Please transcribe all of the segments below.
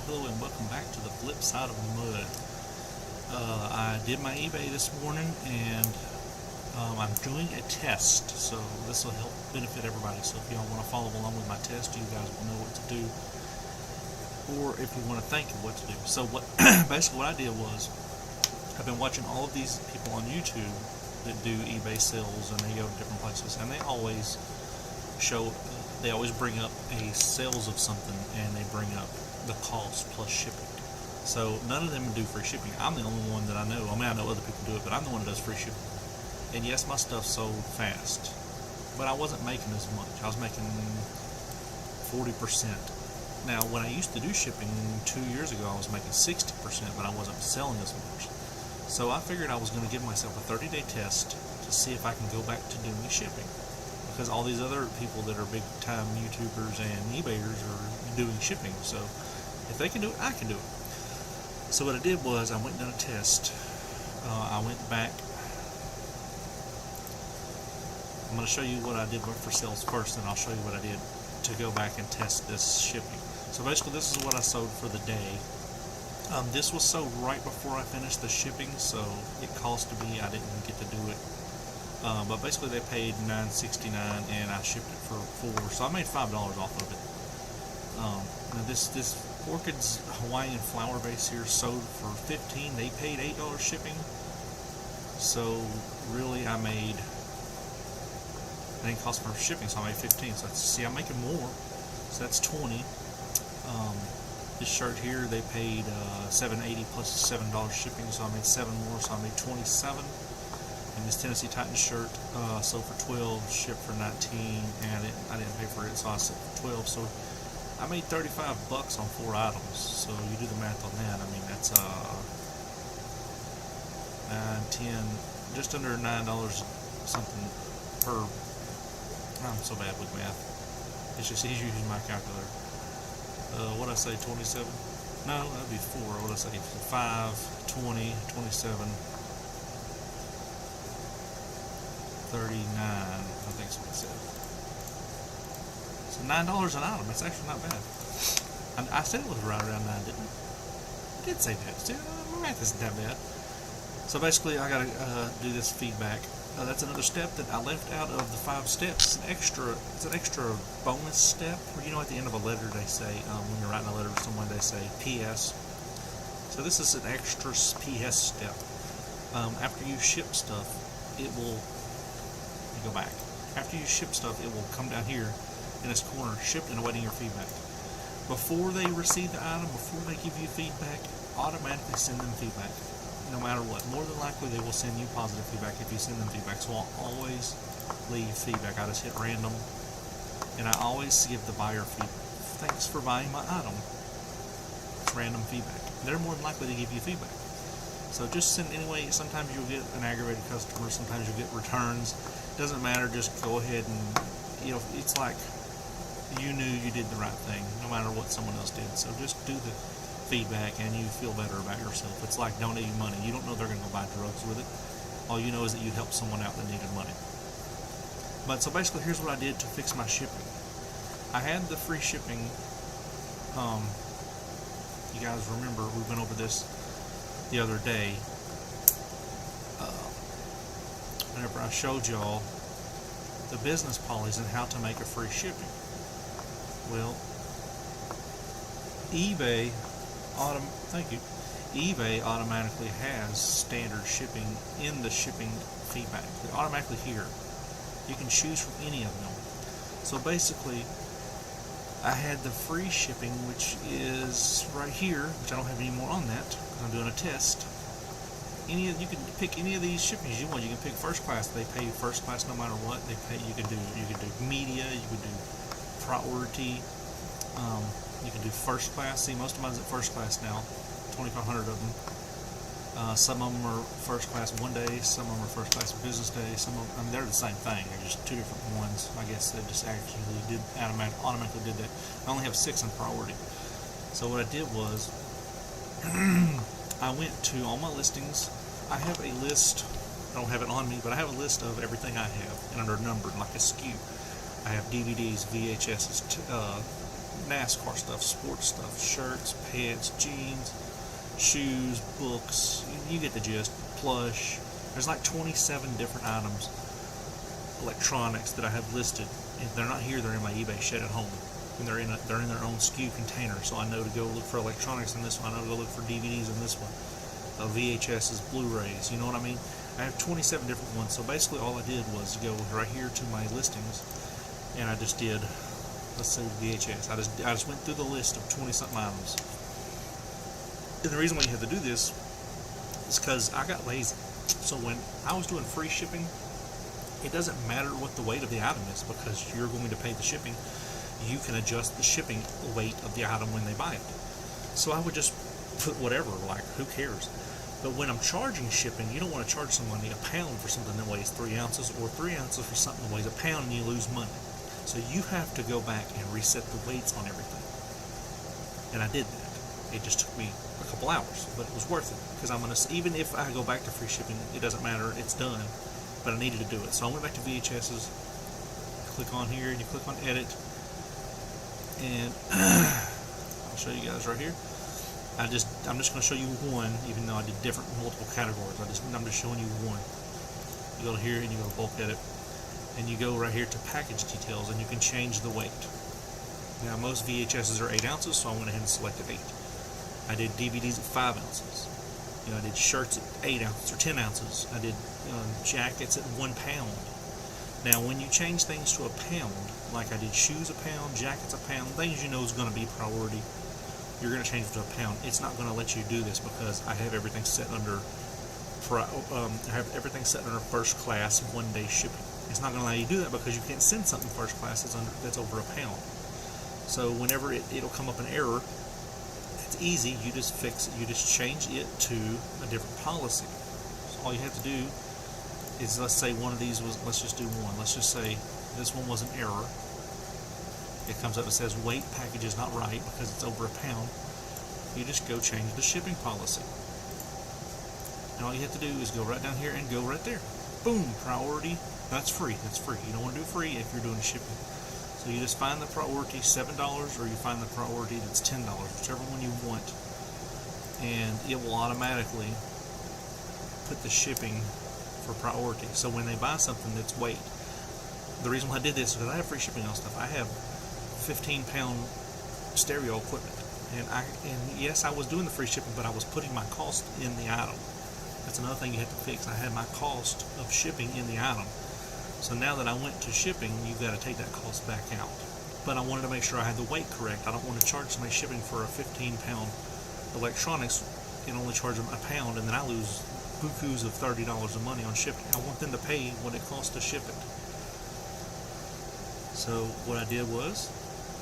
Hello and welcome back to the flip side of mud. I did my eBay this morning and I'm doing a test, so this will help benefit everybody. So if y'all want to follow along with my test, you guys will know what to do, or if you want to think of what to do. So basically what I did was, I've been watching all of these people on YouTube that do eBay sales, and they go to different places, and they always bring up a sales of something, and they bring up the cost plus shipping. So none of them do free shipping. I'm the only one that I know. I mean, I know other people do it, but I'm the one that does free shipping. And yes, my stuff sold fast, but I wasn't making as much. I was making 40%. Now, when I used to do shipping 2 years ago, I was making 60%, but I wasn't selling as much. So I figured I was going to give myself a 30-day test to see if I can go back to doing shipping, because all these other people that are big-time YouTubers and eBayers are doing shipping. So if they can do it, I can do it. So what I did was I went and done a test. I went back. I'm going to show you what I did for sales first, and I'll show you what I did to go back and test this shipping. So basically this is what I sold for the day. This was sold right before I finished the shipping, so it cost me, I didn't get to do it. But basically they paid $9.69 and I shipped it for $4, so I made $5 off of it. Now this Orchid's Hawaiian flower vase here sold for $15. They paid $8 shipping. So really I didn't cost for shipping, so I made $15. So see, I'm making more. So that's $20. This shirt here they paid $7.80 plus $7 shipping, so I made $7 more, so I made $27. And this Tennessee Titans shirt sold for $12, shipped for $19, and I didn't pay for it, so I sold for $12. So I made $35 on 4 items. So you do the math on that. I mean, that's 9, 10, just under $9 something per. I'm so bad with math. It's just he's using my calculator. What I say, 27? No, that'd be 4. What I say, 5, 20, 27. 39, I think is what it said. So $9 an item. That's actually not bad. I said it was right around 9, didn't I? I did say that. See, my math isn't that bad. So basically, I gotta do this feedback. That's another step that I left out of the 5 steps. It's an extra bonus step. You know, at the end of a letter, they say when you're writing a letter to someone, they say P.S. So this is an extra P.S. step. After you ship stuff, it will. Go back. After you ship stuff, it will come down here in this corner, shipped and awaiting your feedback. Before they receive the item, before they give you feedback, automatically send them feedback, no matter what. More than likely, they will send you positive feedback if you send them feedback. So I'll always leave feedback. I just hit random, and I always give the buyer feedback. Thanks for buying my item. It's random feedback. They're more than likely to give you feedback. So just send anyway. Sometimes you'll get an aggravated customer. Sometimes you'll get returns. Doesn't matter. Just go ahead and, it's like you knew you did the right thing, no matter what someone else did. So just do the feedback, and you feel better about yourself. It's like donating money. You don't know they're going to go buy drugs with it. All you know is that you helped someone out that needed money. But so basically, here's what I did to fix my shipping. I had the free shipping. You guys remember we went over this the other day. Whenever I showed y'all the business policies and how to make a free shipping. Well, eBay automatically has standard shipping in the shipping feedback. They automatically here. You can choose from any of them. So basically, I had the free shipping, which is right here, which I don't have any more on that because I'm doing a test. You can pick any of these shippings you want. You can pick first class. They pay first class no matter what. They pay. You can do media. You can do priority. You can do first class. See, most of mine's at first class now. 2,500 of them. Some of them are first class one day. Some of them are first class business day. They're the same thing. They're just 2 different ones. I guess they just actually automatically did that. I only have 6 in priority. So what I did was I went to all my listings. I have a list. I don't have it on me, but I have a list of everything I have, and they're numbered like a SKU. I have DVDs, VHSs, NASCAR stuff, sports stuff, shirts, pants, jeans, shoes, books. You get the gist. Plush. There's like 27 different items, electronics that I have listed. If they're not here, they're in my eBay shed at home, and they're in their own SKU container. So I know to go look for electronics in this one. I know to go look for DVDs in this one, VHSs, Blu-rays. You know what I mean? I have 27 different ones. So basically, all I did was go right here to my listings, and I just did, let's say VHS. I just went through the list of 20-something items. And the reason why you have to do this is because I got lazy. So when I was doing free shipping, it doesn't matter what the weight of the item is, because you're going to pay the shipping. You can adjust the shipping weight of the item when they buy it. So I would just put whatever, like, who cares? But when I'm charging shipping, you don't want to charge somebody a pound for something that weighs 3 ounces, or 3 ounces for something that weighs a pound, and you lose money. So you have to go back and reset the weights on everything. And I did that. It just took me a couple hours, but it was worth it, because I'm gonna, even if I go back to free shipping, it doesn't matter, it's done. But I needed to do it, so I went back to VHSs. Click on here, and you click on edit, and I'll show you guys right here. I'm just going to show you one, even though I did multiple categories. I'm just showing you one. You go to here and you go to bulk edit, and you go right here to package details, and you can change the weight. Now most VHSs are 8 ounces, so I went ahead and selected 8. I did DVDs at 5 ounces. You know, I did shirts at 8 ounces or 10 ounces. I did jackets at 1 pound. Now when you change things to a pound, like I did shoes a pound, jackets a pound, things you know is going to be priority, you're going to change it to a pound. It's not going to let you do this because I have everything set under first class 1-day shipping. It's not going to allow you to do that because you can't send something first class that's over a pound. So whenever it'll come up an error, it's easy. You just fix it. You just change it to a different policy. So all you have to do is, let's say one of these was, let's just do one. Let's just say this one was an error. It comes up and says weight package is not right because it's over a pound. You just go change the shipping policy. And all you have to do is go right down here and go right there. Boom, priority. That's free. That's free. You don't want to do free if you're doing shipping. So you just find the priority $7, or you find the priority that's $10, whichever one you want. And it will automatically put the shipping for priority. So when they buy something that's weight, the reason why I did this is because I have free shipping on stuff. I have 15-pound stereo equipment, and yes, I was doing the free shipping, but I was putting my cost in the item. That's another thing you have to fix. I had my cost of shipping in the item. So now that I went to shipping, you've got to take that cost back out. But I wanted to make sure I had the weight correct. I don't want to charge somebody shipping for a 15-pound electronics and only charge them a pound, and then I lose bukus of $30 of money on shipping. I want them to pay what it costs to ship it. So what I did was,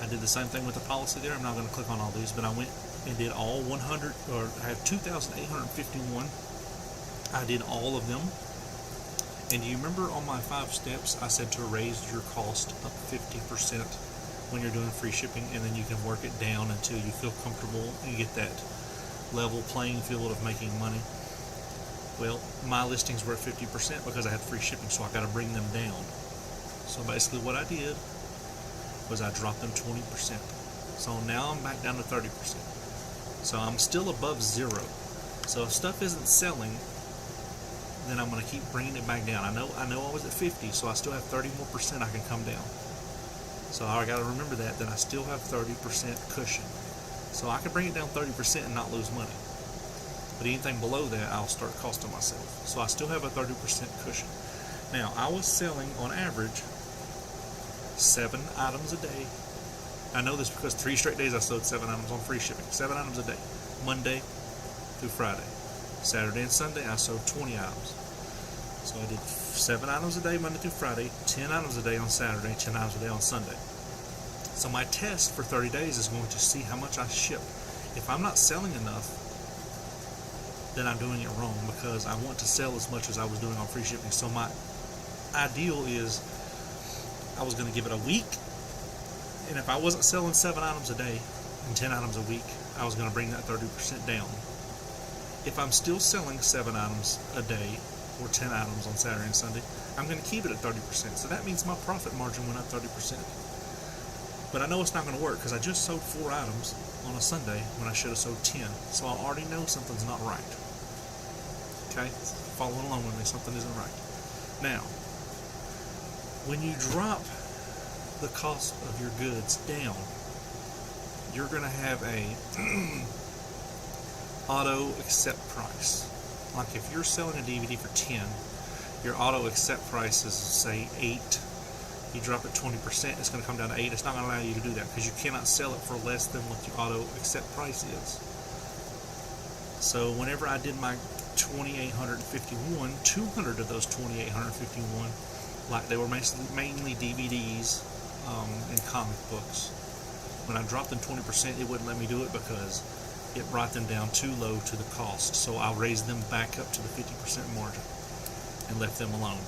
I did the same thing with the policy there. I'm not going to click on all these, but I went and did all 100, or I have 2,851. I did all of them. And do you remember on my 5 steps, I said to raise your cost up 50% when you're doing free shipping, and then you can work it down until you feel comfortable and you get that level playing field of making money. Well, my listings were at 50% because I had free shipping, so I got to bring them down. So basically what I did was I dropped them 20%. So now I'm back down to 30%. So I'm still above 0. So if stuff isn't selling, then I'm going to keep bringing it back down. I know I was at 50, so I still have 30 more percent I can come down. So I got to remember that I still have 30% cushion. So I can bring it down 30% and not lose money. But anything below that, I'll start costing myself. So I still have a 30% cushion. Now, I was selling on average 7 items a day. I know this because 3 straight days I sold 7 items on free shipping. 7 items a day, Monday through Friday. Saturday and Sunday I sold 20 items. So I did 7 items a day Monday through Friday, 10 items a day on Saturday, 10 items a day on Sunday. So my test for 30 days is going to see how much I ship. If I'm not selling enough, then I'm doing it wrong, because I want to sell as much as I was doing on free shipping. So my ideal is I was going to give it a week, and if I wasn't selling 7 items a day and 10 items a week, I was going to bring that 30% down. If I'm still selling 7 items a day or 10 items on Saturday and Sunday, I'm going to keep it at 30%. So that means my profit margin went up 30%. But I know it's not going to work because I just sold 4 items on a Sunday when I should have sold 10. So I already know something's not right. Okay? Following along with me, something isn't right. Now, when you drop the cost of your goods down, you're going to have a auto accept price. Like if you're selling a DVD for 10, your auto accept price is, say, 8. You drop it 20%, it's going to come down to 8. It's not going to allow you to do that because you cannot sell it for less than what your auto accept price is. So whenever I did my 2,851, 200 of those 2,851, like they were mainly DVDs and comic books. When I dropped them 20%, it wouldn't let me do it because it brought them down too low to the cost. So I raised them back up to the 50% margin and left them alone.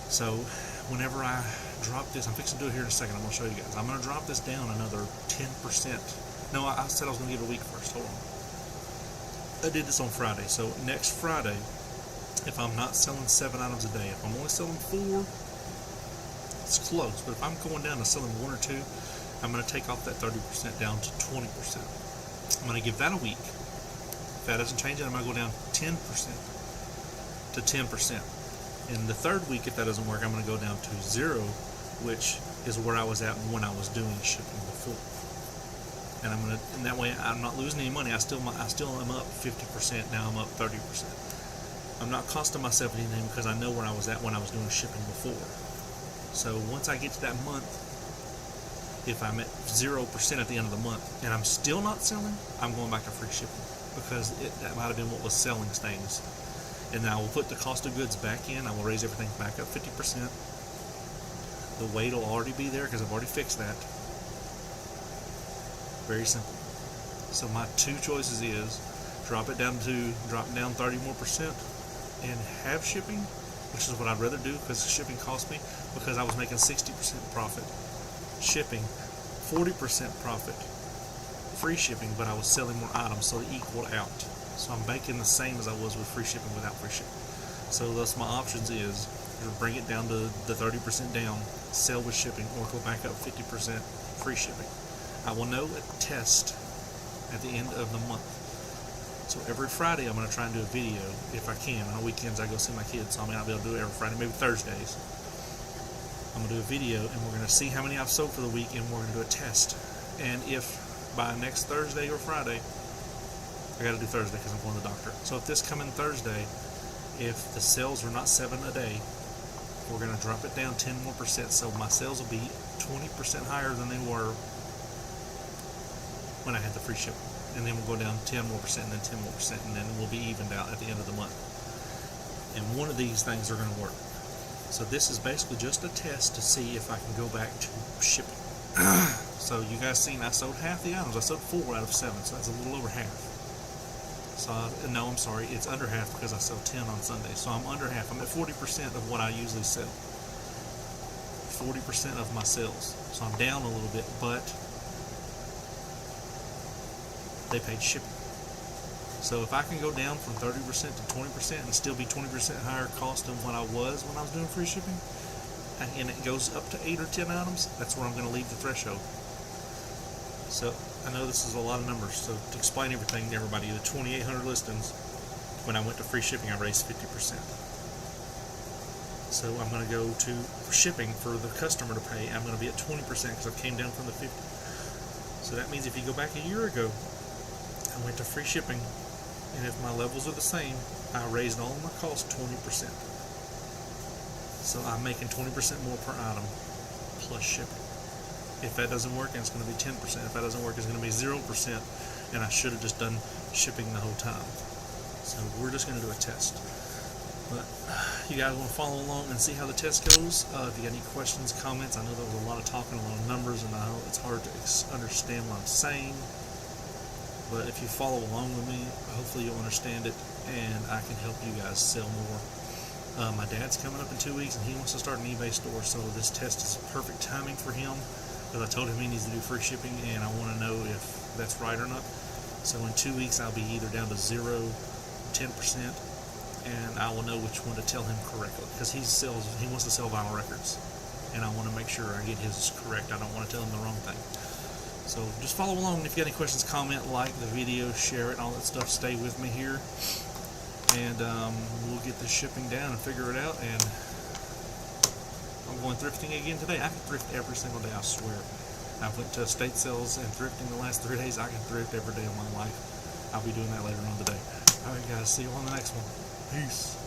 So whenever I drop this, I'm fixing to do it here in a second. I'm going to show you guys. I'm going to drop this down another 10%. No, I said I was going to give it a week first. Hold on. I did this on Friday. So next Friday, if I'm not selling 7 items a day, if I'm only selling 4, it's close. But if I'm going down to selling 1 or 2, I'm going to take off that 30% down to 20%. I'm going to give that a week. If that doesn't change it, I'm going to go down 10% to 10%. In the third week, if that doesn't work, I'm going to go down to 0, which is where I was at when I was doing shipping before. And and that way I'm not losing any money. I still am up 50%. Now I'm up 30%. I'm not costing myself anything because I know where I was at when I was doing shipping before. So once I get to that month, if I'm at 0% at the end of the month and I'm still not selling, I'm going back to free shipping because that might have been what was selling things. And I will put the cost of goods back in. I will raise everything back up 50%. The weight will already be there because I've already fixed that. Very simple. So my 2 choices is drop it down 30 more percent and have shipping, which is what I'd rather do because shipping cost me, because I was making 60% profit shipping, 40% profit free shipping, but I was selling more items, so they equal out. So I'm making the same as I was with free shipping without free shipping. So thus my options is bring it down to the 30% down, sell with shipping, or go back up 50% free shipping. I will know a test at the end of the month. So every Friday I'm going to try and do a video if I can. On the weekends I go see my kids, so I may not be able to do it every Friday, maybe Thursdays. I'm going to do a video and we're going to see how many I've sold for the week and we're going to do a test. And if by next Thursday or Friday, I got to do Thursday because I'm going to the doctor. So if this coming Thursday, if the sales are not 7 a day, we're going to drop it down 10 more percent. So my sales will be 20% higher than they were when I had the free shipping. And then we'll go down 10 more percent and then 10 more percent, and then we'll be evened out at the end of the month. And one of these things are going to work. So this is basically just a test to see if I can go back to shipping. So you guys seen I sold half the items. I sold 4 out of 7, so that's a little over half. So no, I'm sorry, it's under half because I sold 10 on Sunday. So I'm under half. I'm at 40% of what I usually sell. 40% of my sales. So I'm down a little bit, but they paid shipping. So if I can go down from 30% to 20% and still be 20% higher cost than what I was when I was doing free shipping, and it goes up to 8 or 10 items, that's where I'm going to leave the threshold. So I know this is a lot of numbers, so to explain everything to everybody, the 2,800 listings, when I went to free shipping, I raised 50%. So I'm going to go to shipping for the customer to pay. I'm going to be at 20% because I came down from the 50. So that means if you go back a year ago, I went to free shipping, and if my levels are the same, I raised all my costs 20%. So I'm making 20% more per item plus shipping. If that doesn't work, it's going to be 10%. If that doesn't work, it's going to be 0%, and I should have just done shipping the whole time. So we're just going to do a test. But you guys want to follow along and see how the test goes. If you got any questions, comments, I know there was a lot of talking, a lot of numbers, and I know it's hard to understand what I'm saying. But if you follow along with me, hopefully you'll understand it, and I can help you guys sell more. My dad's coming up in 2 weeks, and he wants to start an eBay store, so this test is perfect timing for him, because I told him he needs to do free shipping, and I want to know if that's right or not. So in 2 weeks, I'll be either down to 0, 10%, and I will know which one to tell him correctly, because he wants to sell vinyl records. and I want to make sure I get his correct. I don't want to tell him the wrong thing. So just follow along. If you got any questions, comment, like the video, share it, all that stuff. Stay with me here, and we'll get this shipping down and figure it out. And I'm going thrifting again today. I can thrift every single day, I swear. I've went to estate sales and thrifting the last 3 days. I can thrift every day of my life. I'll be doing that later on today. Alright guys, see you on the next one. Peace.